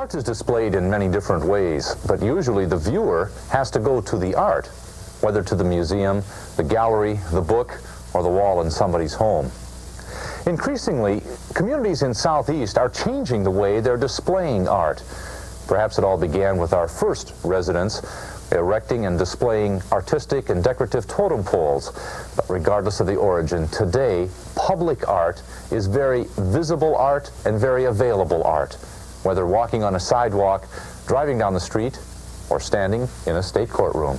Art is displayed in many different ways, but usually the viewer has to go to the art, whether to the museum, the gallery, the book, or the wall in somebody's home. Increasingly, communities in Southeast are changing the way they're displaying art. Perhaps it all began with our first residents erecting and displaying artistic and decorative totem poles. But regardless of the origin, today, public art is very visible art and very available art, whether walking on a sidewalk, driving down the street, or standing in a state courtroom.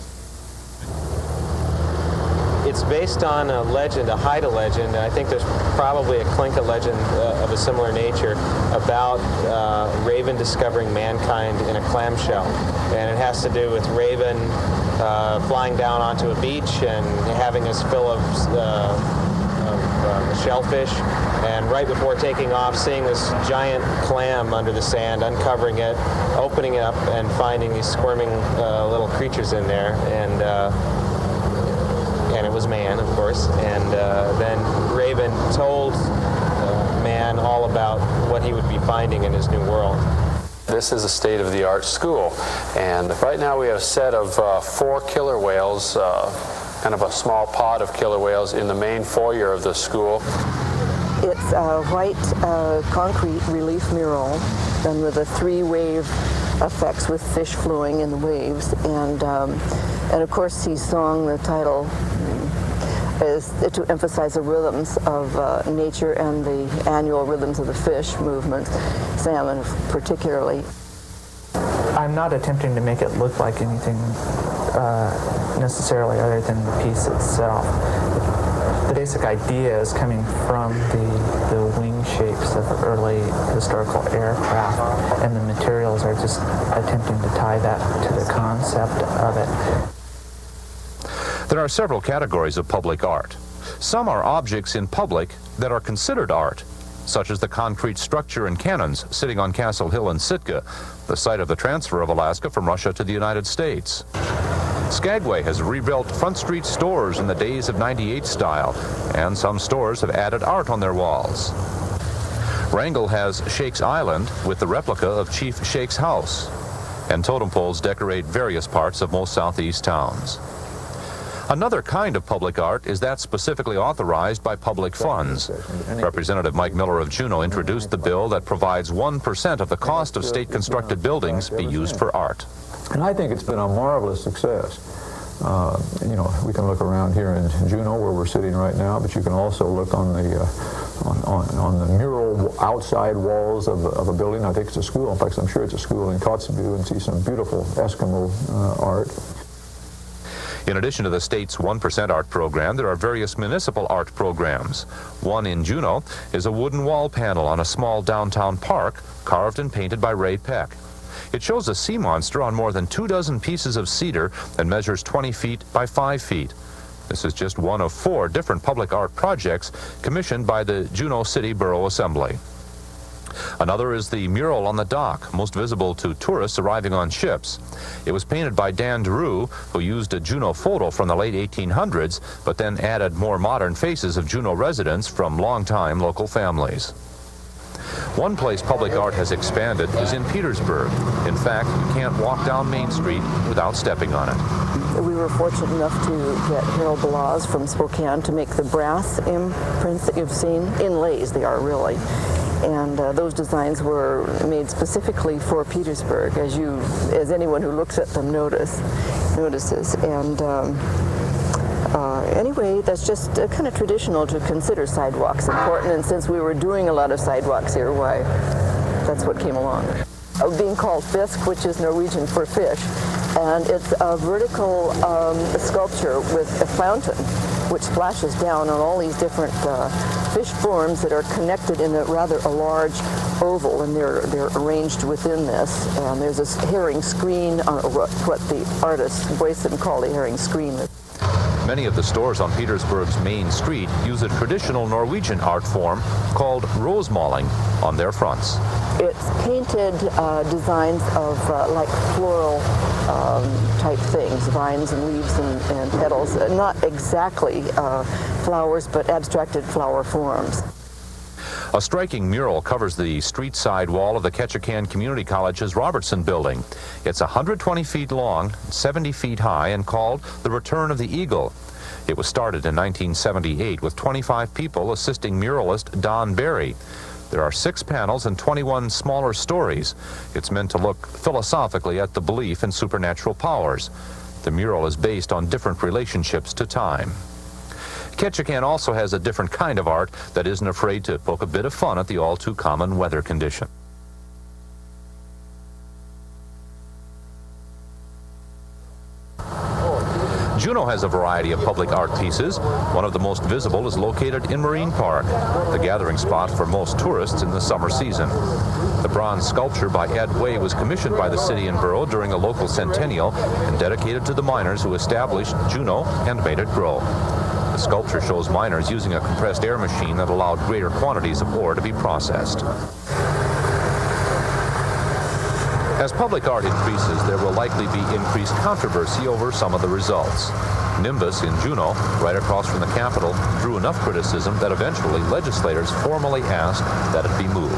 It's based on a legend, a Haida legend, and I think there's probably a Klinka legend of a similar nature about Raven discovering mankind in a clamshell. And it has to do with Raven flying down onto a beach and having his fill of shellfish, and right before taking off, seeing this giant clam under the sand, uncovering it, opening it up, and finding these squirming little creatures in there. And it was man, of course, and then Raven told man all about what he would be finding in his new world. This is a state-of-the-art school, and right now we have a set of 4 killer whales, kind of a small pod of killer whales in the main foyer of the school. It's a white concrete relief mural done with a 3-wave effects with fish flowing in the waves, and of course he sung the title is to emphasize the rhythms of nature and the annual rhythms of the fish movement, salmon particularly. I'm not attempting to make it look like anything necessarily other than the piece itself. The basic idea is coming from the wing shapes of early historical aircraft, and the materials are just attempting to tie that to the concept of it. There are several categories of public art. Some are objects in public that are considered art, such as the concrete structure and cannons sitting on Castle Hill in Sitka, the site of the transfer of Alaska from Russia to the United States. Skagway has rebuilt Front Street stores in the days of '98 style, and some stores have added art on their walls. Wrangell has Shake's Island with the replica of Chief Shake's house, and totem poles decorate various parts of most Southeast towns. Another kind of public art is that specifically authorized by public funds. Representative Mike Miller of Juneau introduced the bill that provides 1% of the cost of state-constructed buildings be used for art. And I think it's been a marvelous success. You know, we can look around here in Juneau where we're sitting right now, but you can also look on the mural outside walls of a building. I think it's a school. In fact, I'm sure it's a school in Kotzebue, and see some beautiful Eskimo art. In addition to the state's 1% art program, there are various municipal art programs. One in Juneau is a wooden wall panel on a small downtown park, carved and painted by Ray Peck. It shows a sea monster on more than 24 pieces of cedar and measures 20 feet by 5 feet. This is just one of 4 different public art projects commissioned by the Juneau City Borough Assembly. Another is the mural on the dock, most visible to tourists arriving on ships. It was painted by Dan DeRue, who used a Juneau photo from the late 1800s, but then added more modern faces of Juneau residents from longtime local families. One place public art has expanded is in Petersburg. In fact, you can't walk down Main Street without stepping on it. We were fortunate enough to get Harold Balaz from Spokane to make the brass imprints that you've seen. Inlays they are, really. And those designs were made specifically for Petersburg, as anyone who looks at them notices. And anyway, that's just kind of traditional to consider sidewalks important, and since we were doing a lot of sidewalks here, why, that's what came along. Being called fisk, which is Norwegian for fish, and it's a vertical sculpture with a fountain which splashes down on all these different fish forms that are connected in a rather large oval, and they're arranged within this. And there's this herring screen, what the artist Boyson called a herring screen. Many of the stores on Petersburg's main street use a traditional Norwegian art form called rosemalling on their fronts. It's painted designs of like floral type things, vines and leaves and petals. Not exactly flowers, but abstracted flower forms. A striking mural covers the street side wall of the Ketchikan Community College's Robertson building. It's 120 feet long, 70 feet high, and called The Return of the Eagle. It was started in 1978 with 25 people assisting muralist Don Berry. There are 6 panels and 21 smaller stories. It's meant to look philosophically at the belief in supernatural powers. The mural is based on different relationships to time. Ketchikan also has a different kind of art that isn't afraid to poke a bit of fun at the all-too-common weather condition. Juneau has a variety of public art pieces. One of the most visible is located in Marine Park, the gathering spot for most tourists in the summer season. The bronze sculpture by Ed Way was commissioned by the city and borough during a local centennial and dedicated to the miners who established Juneau and made it grow. The sculpture shows miners using a compressed air machine that allowed greater quantities of ore to be processed. As public art increases, there will likely be increased controversy over some of the results. Nimbus in Juneau, right across from the Capitol, drew enough criticism that eventually legislators formally asked that it be moved.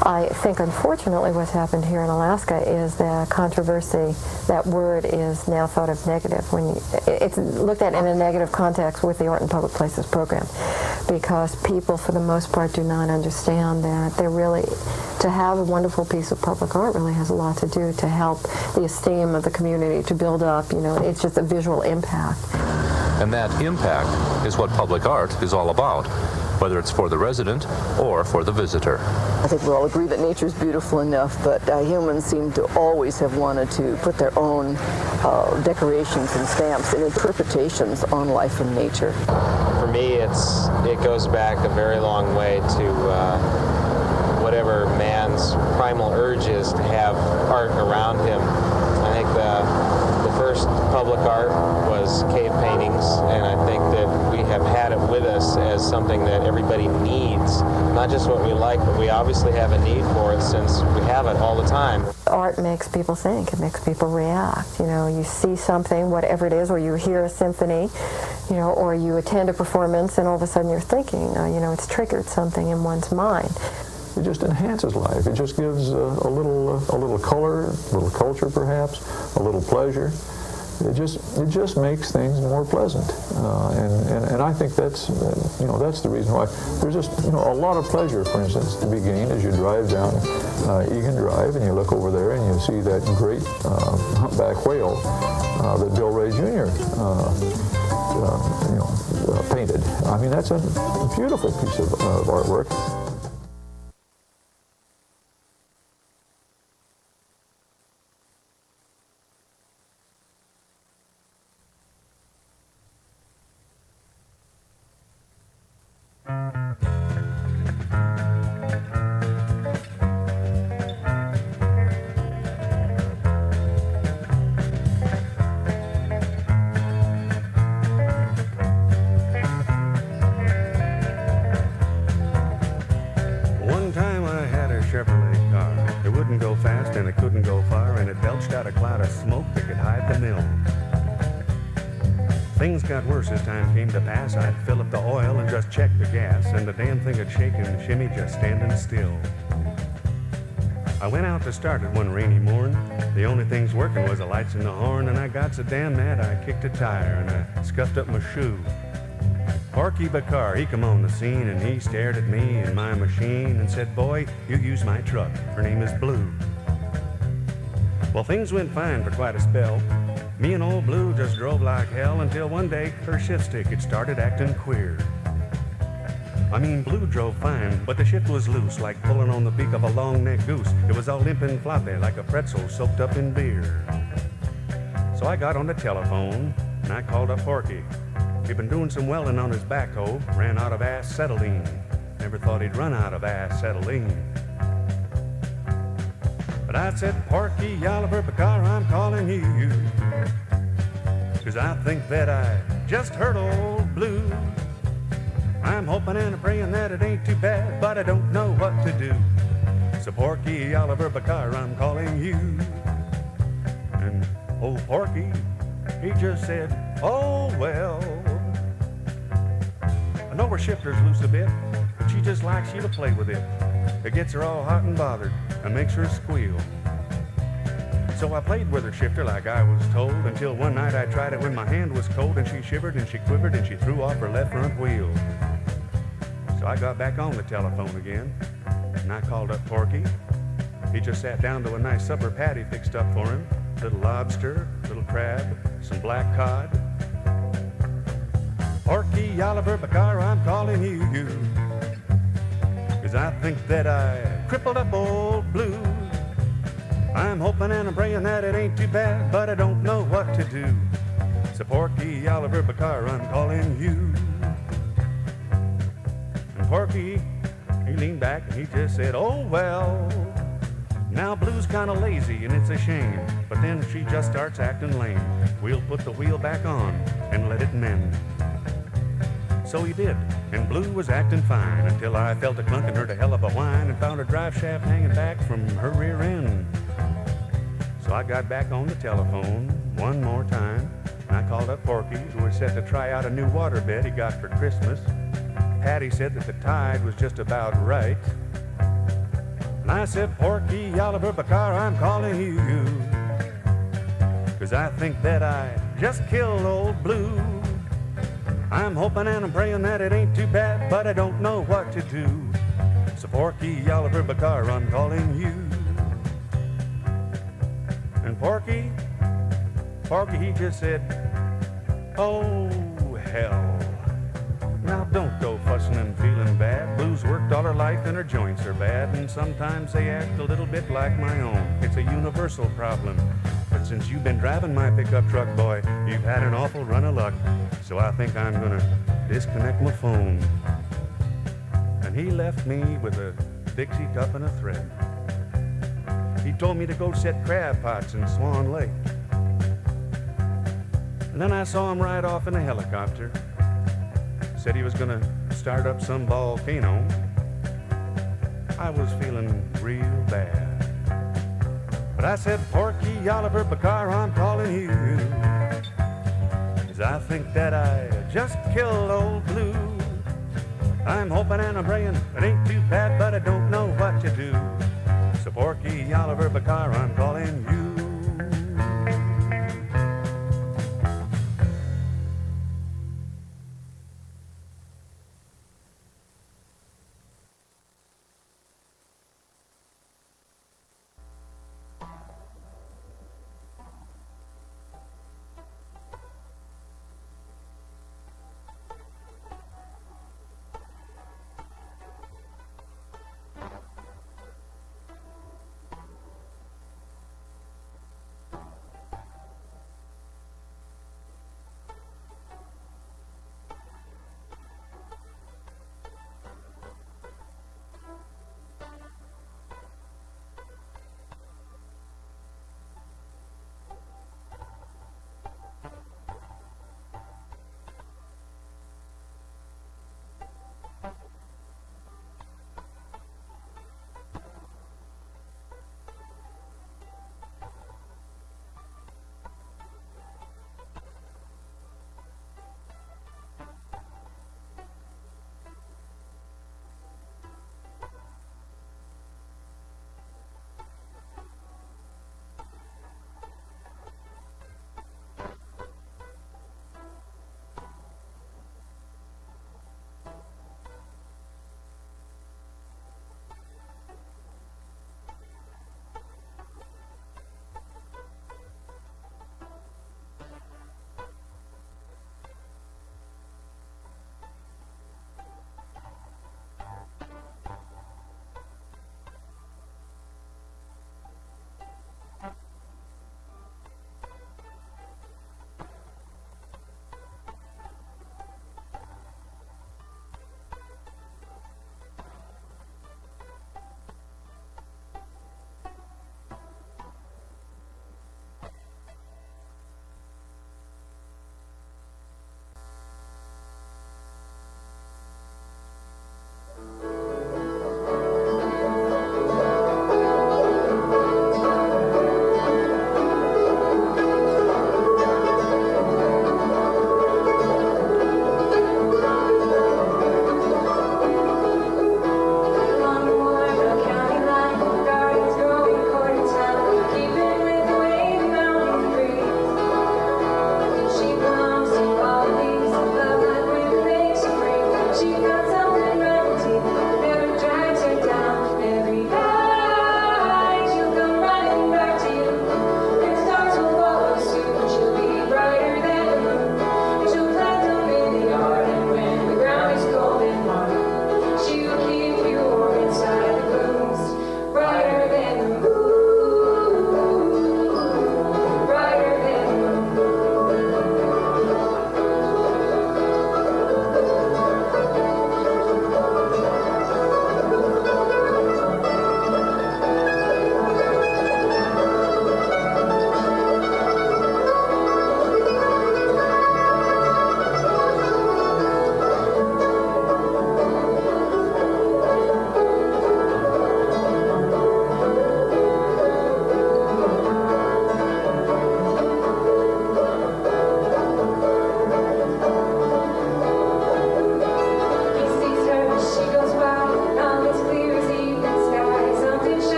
I think, unfortunately, what's happened here in Alaska is that controversy, that word is now thought of negative. It's looked at in a negative context with the Art in Public Places program, because people, for the most part, do not understand that they're really, to have a wonderful piece of public art really has a lot to do to help the esteem of the community, to build up, it's just a visual impact. And that impact is what public art is all about, whether it's for the resident or for the visitor. I think we all agree that nature's beautiful enough, but humans seem to always have wanted to put their own decorations and stamps and interpretations on life and nature. For me, it goes back a very long way to whatever man's primal urge is to have art around him. I think the first public art was cave paintings, and I think that we have had it with us as something that everybody needs, not just what we like, but we obviously have a need for it since we have it all the time. Art makes people think, it makes people react. You see something, whatever it is, or you hear a symphony, or you attend a performance, and all of a sudden you're thinking, it's triggered something in one's mind. It just enhances life. It just gives a little color, a little culture perhaps, a little pleasure. It just makes things more pleasant, and I think that's the reason why there's just a lot of pleasure. For instance, to be gained as you drive down Egan Drive and you look over there and you see that great humpback whale that Bill Ray Jr. Painted. I mean, that's a beautiful piece of artwork. Things got worse as time came to pass. I'd fill up the oil and just check the gas, and the damn thing had shaken and shimmy just standing still. I went out to start it one rainy morn. The only things working was the lights and the horn, and I got so damn mad I kicked a tire and I scuffed up my shoe. Porky Bakar, he come on the scene and he stared at me and my machine and said, "Boy, you use my truck. Her name is Blue." Well, things went fine for quite a spell. Me and old Blue just drove like hell until one day her shift stick had started acting queer. I mean, Blue drove fine, but the shift was loose, like pulling on the beak of a long-necked goose. It was all limp and floppy, like a pretzel soaked up in beer. So I got on the telephone, and I called up Porky. He'd been doing some welding on his backhoe, ran out of acetylene. Never thought he'd run out of acetylene. But I said, "Porky Oliver Bakar, I'm calling you, 'cause I think that I just heard old Blue. I'm hoping and praying that it ain't too bad, but I don't know what to do. So Porky Oliver Bakar, I'm calling you." And old Porky, he just said, "Oh, well, I know our shifter's loose a bit, but she just likes you to play with it. It gets her all hot and bothered and makes her squeal. So I played with her shifter like I was told, until one night I tried it when my hand was cold, and she shivered and she quivered and she threw off her left front wheel. So I got back on the telephone again, and I called up Porky. He just sat down to a nice supper patty fixed up for him. Little lobster, little crab, some black cod. Porky Oliver Bacar, I'm calling you, 'cause I think that I crippled up old Blue. I'm hoping and I'm praying that it ain't too bad, but I don't know what to do. So Porky Oliver Bacar, I'm calling you. And Porky, he leaned back and he just said, oh well, now Blue's kind of lazy and it's a shame, but then she just starts acting lame. We'll put the wheel back on and let it mend. So he did, and Blue was acting fine, until I felt a clunk and heard a hell of a whine and found her drive shaft hanging back from her rear end. So I got back on the telephone one more time, and I called up Porky, who was set to try out a new waterbed he got for Christmas. Patty said that the tide was just about right. And I said, Porky Oliver Bacar, I'm calling you, 'cause I think that I just killed old Blue. I'm hoping and I'm praying that it ain't too bad, but I don't know what to do. So Porky Oliver Bacar, I'm calling you. And Porky, he just said, oh, hell. Now don't go fussing and feeling bad. Blue's worked all her life and her joints are bad, and sometimes they act a little bit like my own. It's a universal problem. But since you've been driving my pickup truck, boy, you've had an awful run of luck. So I think I'm gonna disconnect my phone. And he left me with a Dixie cup and a thread. He told me to go set crab pots in Swan Lake. And then I saw him ride off in a helicopter. Said he was gonna start up some volcano. I was feeling real bad. But I said, Porky Oliver Bacar, I'm calling you, 'cause I think that I just killed old Blue. I'm hoping and I'm praying it ain't too bad, but I don't know what to do. So Porky Oliver Bacar, I'm calling you.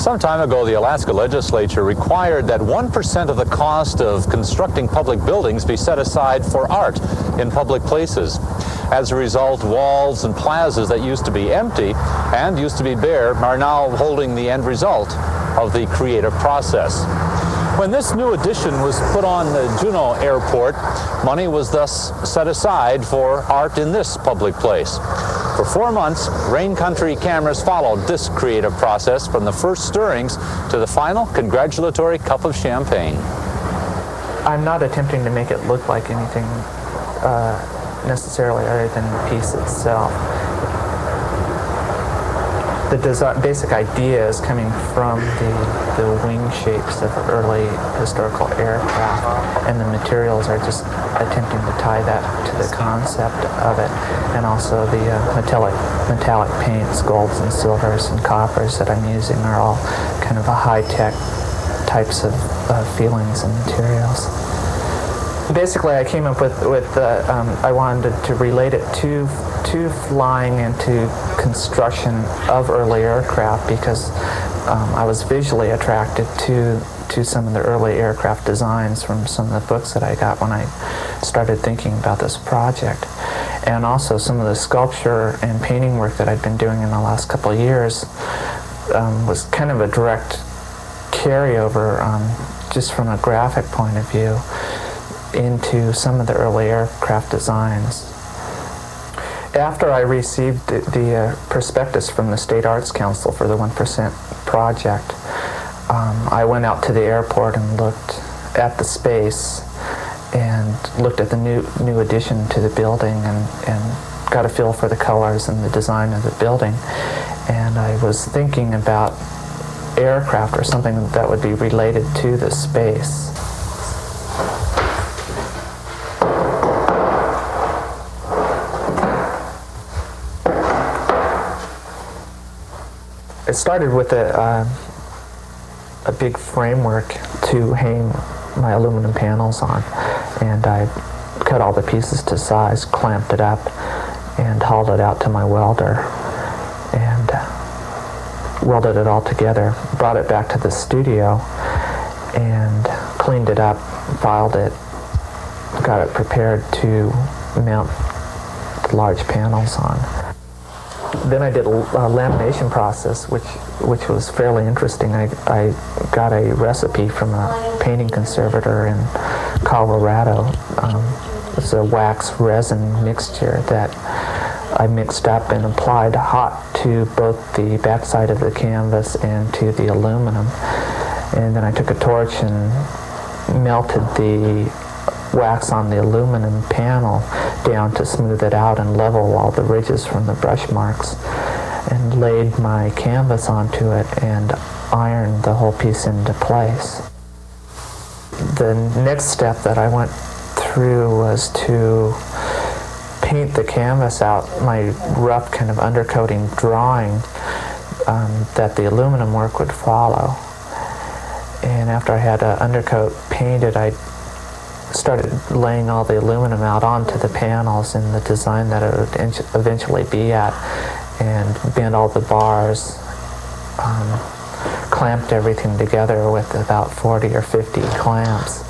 Some time ago, the Alaska legislature required that 1% of the cost of constructing public buildings be set aside for art in public places. As a result, walls and plazas that used to be empty and used to be bare are now holding the end result of the creative process. When this new addition was put on the Juneau airport, money was thus set aside for art in this public place. For 4 months, Rain Country cameras followed this creative process from the first stirrings to the final congratulatory cup of champagne. I'm not attempting to make it look like anything necessarily other than the piece itself. The basic idea is coming from the wing shapes of early historical aircraft, and the materials are just attempting to tie that to the concept of it, and also the metallic paints, golds and silvers and coppers that I'm using are all kind of a high-tech types of feelings and materials. Basically, I came up with I wanted to relate it to flying and to construction of early aircraft because I was visually attracted to some of the early aircraft designs from some of the books that I got when I started thinking about this project. And also some of the sculpture and painting work that I'd been doing in the last couple of years was kind of a direct carryover just from a graphic point of view into some of the early aircraft designs. After I received the prospectus from the State Arts Council for the 1% project, I went out to the airport and looked at the space and looked at the new addition to the building and got a feel for the colors and the design of the building. And I was thinking about aircraft or something that would be related to the space. It started with a big framework to hang my aluminum panels on, and I cut all the pieces to size, clamped it up, and hauled it out to my welder, and welded it all together, brought it back to the studio, and cleaned it up, filed it, got it prepared to mount the large panels on. Then I did a lamination process, which was fairly interesting. I got a recipe from a painting conservator in Colorado. It's a wax resin mixture that I mixed up and applied hot to both the backside of the canvas and to the aluminum. And then I took a torch and melted the wax on the aluminum panel down to smooth it out and level all the ridges from the brush marks, and laid my canvas onto it and ironed the whole piece into place. The next step that I went through was to paint the canvas out, my rough kind of undercoating drawing that the aluminum work would follow. And after I had an undercoat painted, I started laying all the aluminum out onto the panels in the design that it would eventually be at, and bent all the bars, clamped everything together with about 40 or 50 clamps,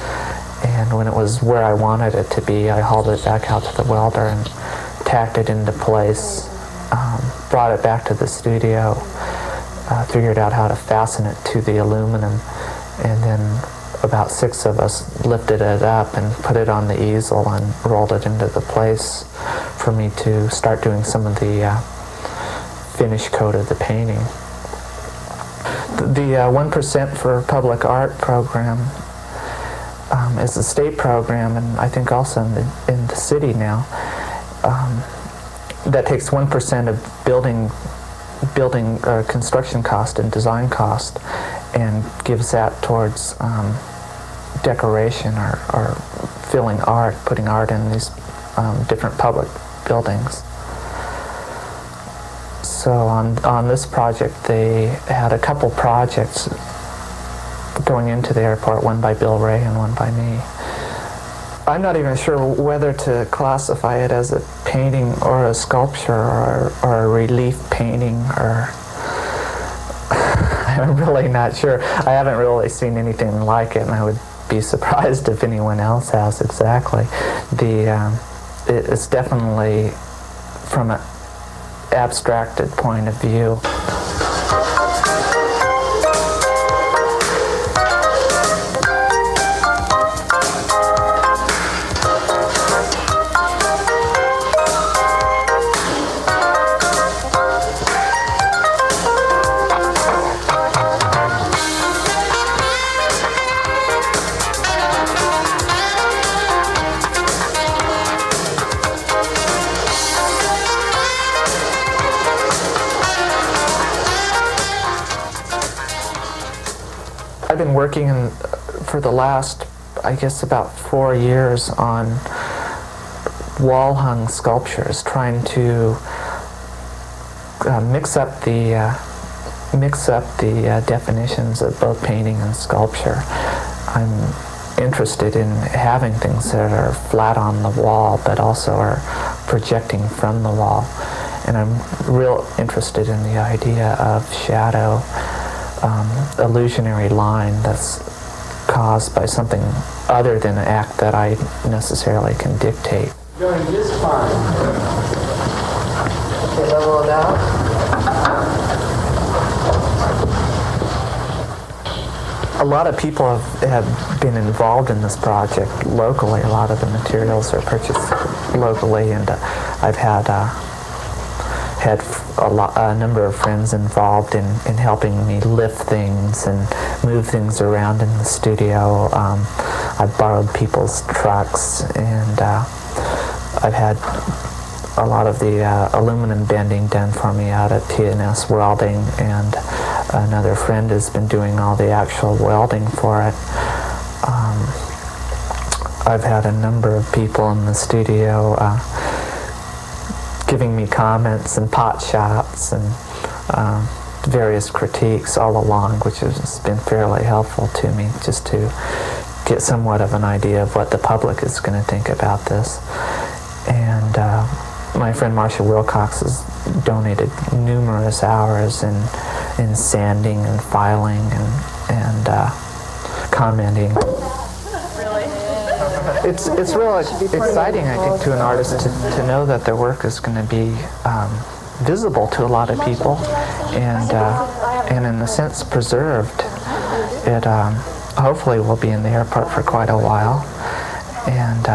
and when it was where I wanted it to be, I hauled it back out to the welder and tacked it into place, brought it back to the studio, figured out how to fasten it to the aluminum, and then about 6 of us lifted it up and put it on the easel and rolled it into the place for me to start doing some of the finish coat of the painting. The 1% for Public Art program is a state program, and I think also in the city now, that takes 1% of building construction cost and design cost and gives that towards decoration or filling art, putting art in these different public buildings. So on this project, they had a couple projects going into the airport, one by Bill Ray and one by me. I'm not even sure whether to classify it as a painting or a sculpture or a relief painting, or I'm really not sure. I haven't really seen anything like it, and I would be surprised if anyone else has exactly. It's definitely from an abstracted point of view. I've been working for the last, I guess, about 4 years on wall-hung sculptures, trying to mix up the definitions of both painting and sculpture. I'm interested in having things that are flat on the wall, but also are projecting from the wall. And I'm real interested in the idea of shadow, illusionary line that's caused by something other than an act that I necessarily can dictate. Going just fine. Okay, level it out. A lot of people have been involved in this project locally. A lot of the materials are purchased locally, and I've had a number of friends involved in helping me lift things and move things around in the studio. I've borrowed people's trucks, and I've had a lot of the aluminum bending done for me out at T&S Welding, and another friend has been doing all the actual welding for it. I've had a number of people in the studio giving me comments and pot shots and various critiques all along, which has been fairly helpful to me just to get somewhat of an idea of what the public is going to think about this. And my friend Marcia Wilcox has donated numerous hours in sanding and filing and commenting. It's really exciting, I think, to an artist to know that their work is going to be visible to a lot of people, and in a sense preserved. It hopefully will be in the airport for quite a while, and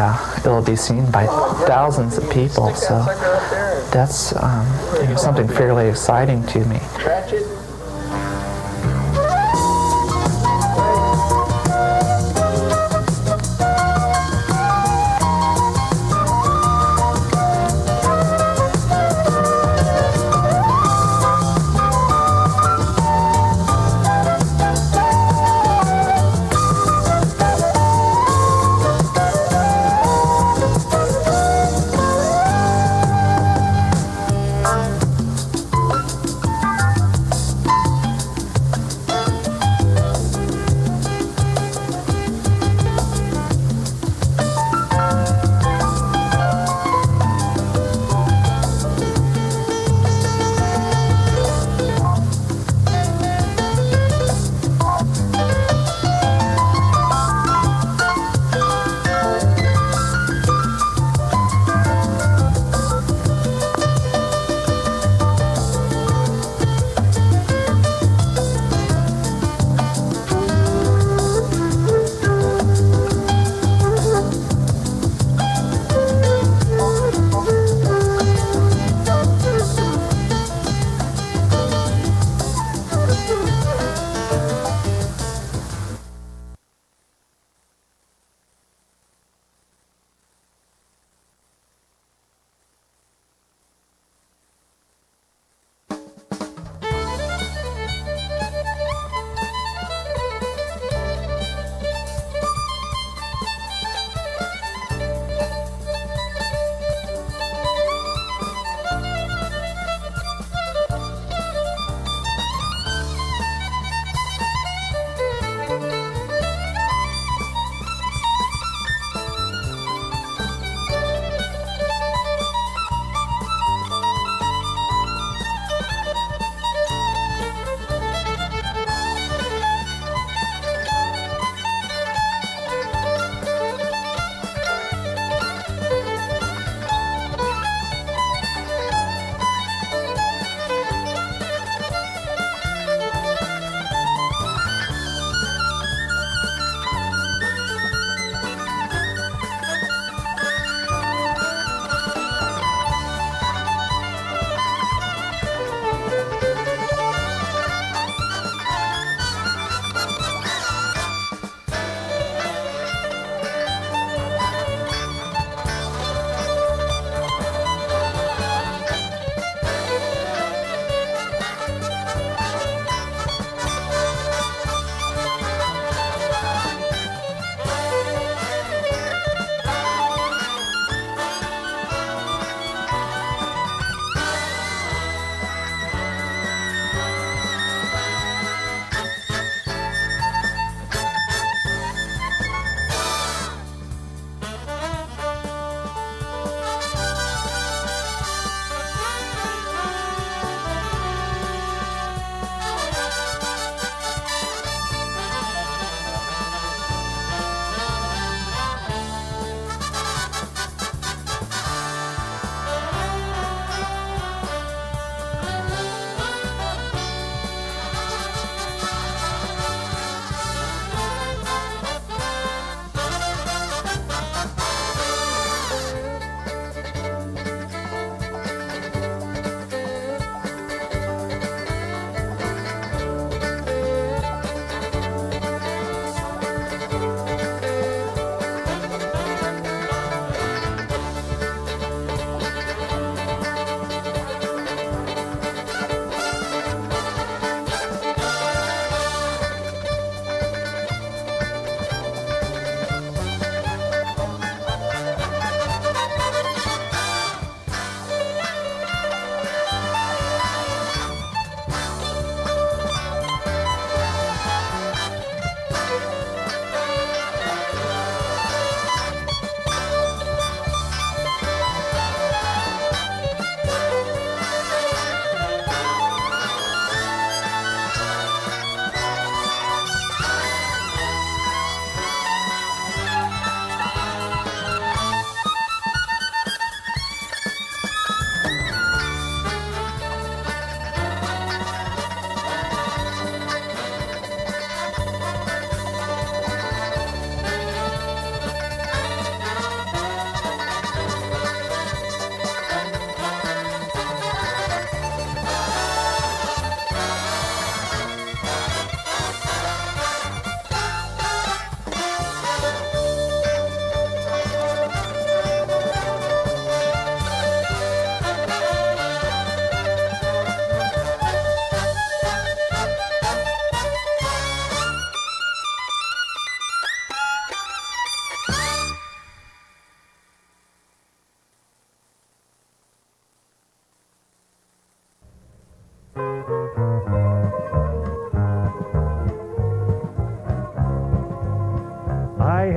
it'll be seen by thousands of people. So that's something fairly exciting to me.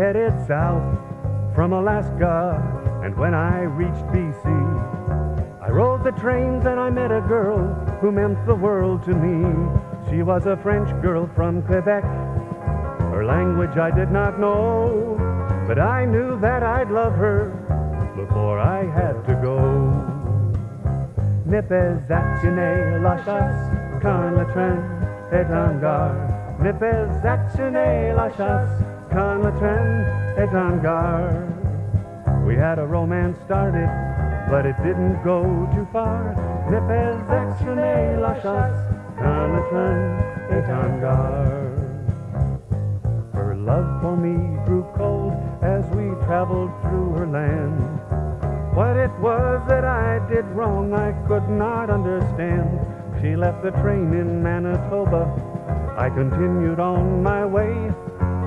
headed south from Alaska, and when I reached BC, I rode the trains and I met a girl who meant the world to me. She was a French girl from Quebec. Her language I did not know, but I knew that I'd love her before I had to go. Ne peux actionner la chasse quand le train est en gare. Ne peux actionner la chasse quand le train est en gare. We had a romance started, but it didn't go too far. Ne peux actionner la chasse quand le train est en gare. Her love for me grew cold as we traveled through her land. What it was that I did wrong I could not understand. She left the train in Manitoba. I continued on my way,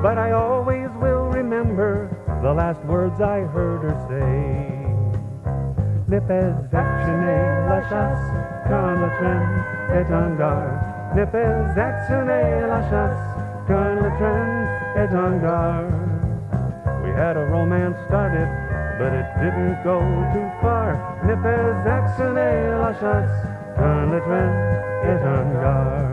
but I always will remember the last words I heard her say. Ne peux actionner la chasse quand le train est en gare. Ne peux actionner la chasse quand le train est en gare. We had a romance started, but it didn't go too far. Ne peux actionner la chasse quand le train est en gare.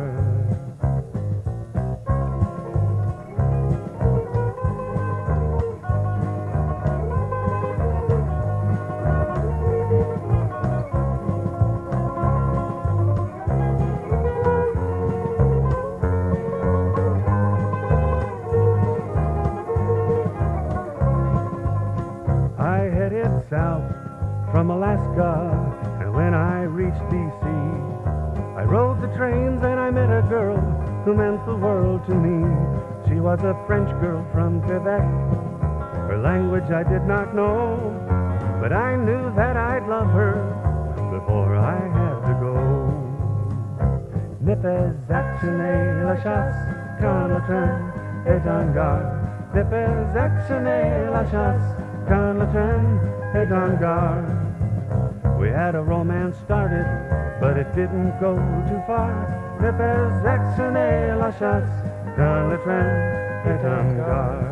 South from Alaska, and when I reached BC, I rode the trains and I met a girl who meant the world to me. She was a French girl from Quebec. Her language I did not know, but I knew that I'd love her before I had to go. Ne peux actionner la chasse quand le train est en gare. Ne peux actionner la chasse quand le train est en gare. We had a romance started, but it didn't go too far. Ne peux actionner la chasse quand le train est en gare.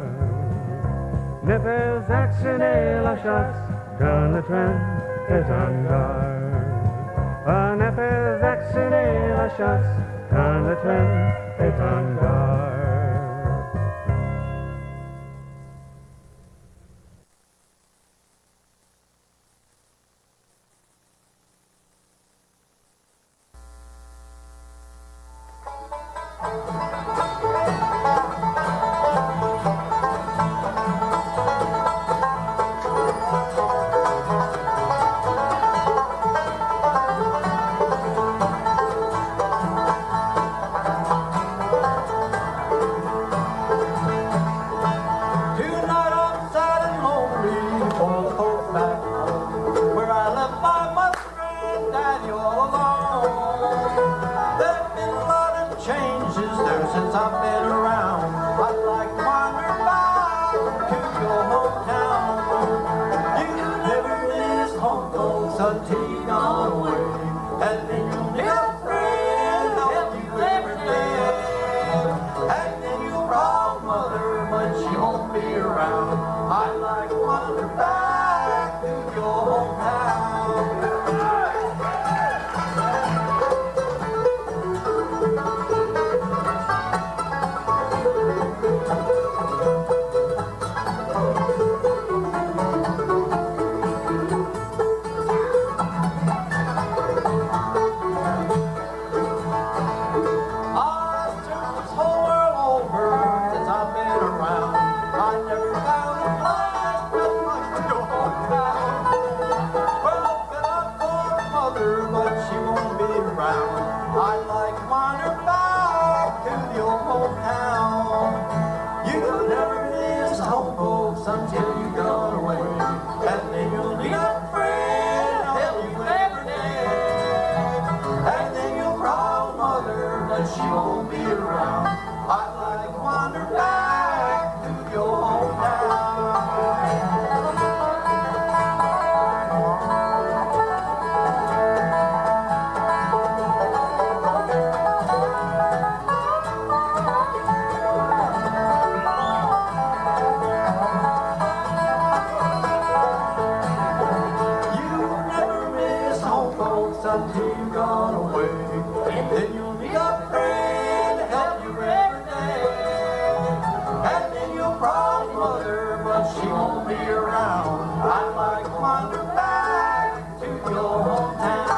Ne peux actionner la chasse quand le train est en gare. Ah, ne peux actionner la chasse quand le train est en gare. while till you've gone away. Then you'll need a friend to help you every day. And then you'll promise mother, but she won't be around. I'd like to wander back to your hometown.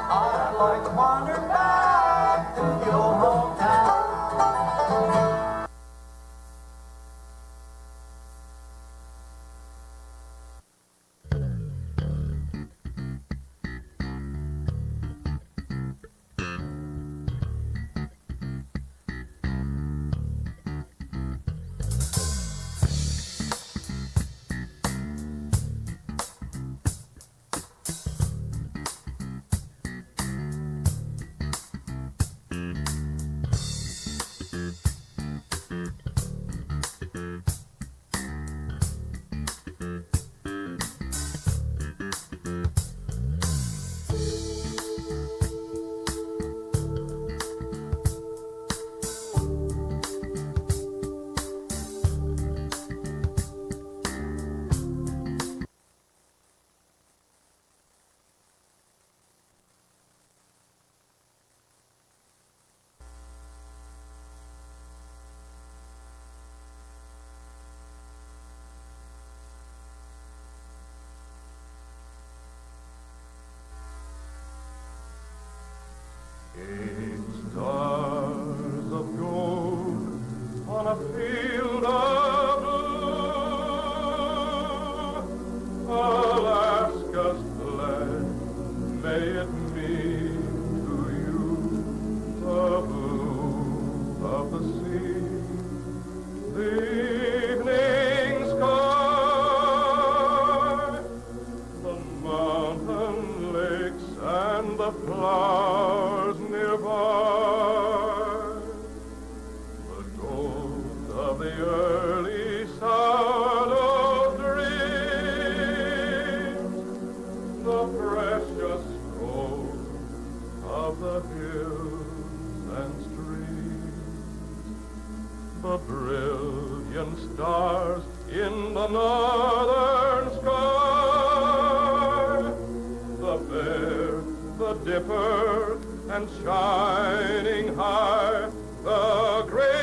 I'd like to wander back to your hometown. Stars of gold on a field of blue, Alaska's flag, may it mean to you the blue of the sea, the evening sky, the mountain lakes and the flowers nearby, the gold of the early sourdough dreams, the precious gold of the hills and streams, the brilliant stars in the northern sky, the Bear, the Dipper, and shining high, the great